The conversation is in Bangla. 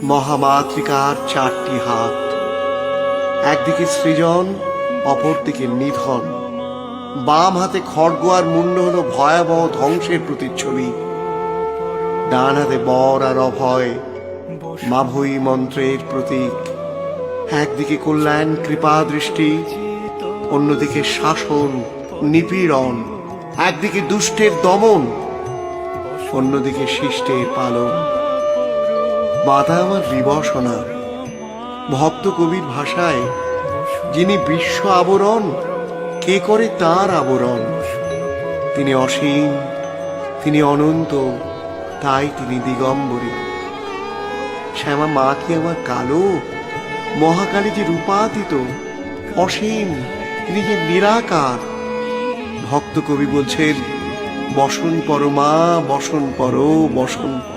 মহামাতৃকার চারটি হাত, একদিকে সৃজন, অপরদিকে নিধন। বাম হাতে খড়গ আর মুন্ড হলো ভয়াবহ ধ্বংসের প্রতিচ্ছবি। ডান হাতে বর আর অভয়, মাভৈ মন্ত্রের প্রতীক। একদিকে কল্যাণ কৃপা দৃষ্টি, অন্যদিকে শাসন নিপীড়ন। একদিকে দুষ্টের দমন, অন্যদিকে শিষ্টের পালন। বাধা আমার বিবসনা, ভক্ত কবির ভাষায়, যিনি বিশ্ব আবরণ, কে করে তার আবরণ? তিনি অসীম, তিনি অনন্ত, তাই তিনি দিগম্বরী। শ্যামা মা কি আমার কালো? মহাকালী যে রূপাতীত, অসীম, তিনি যে নিরাকার। ভক্ত কবি বলছেন, বসন পর মা, বসন পর, বসন পর।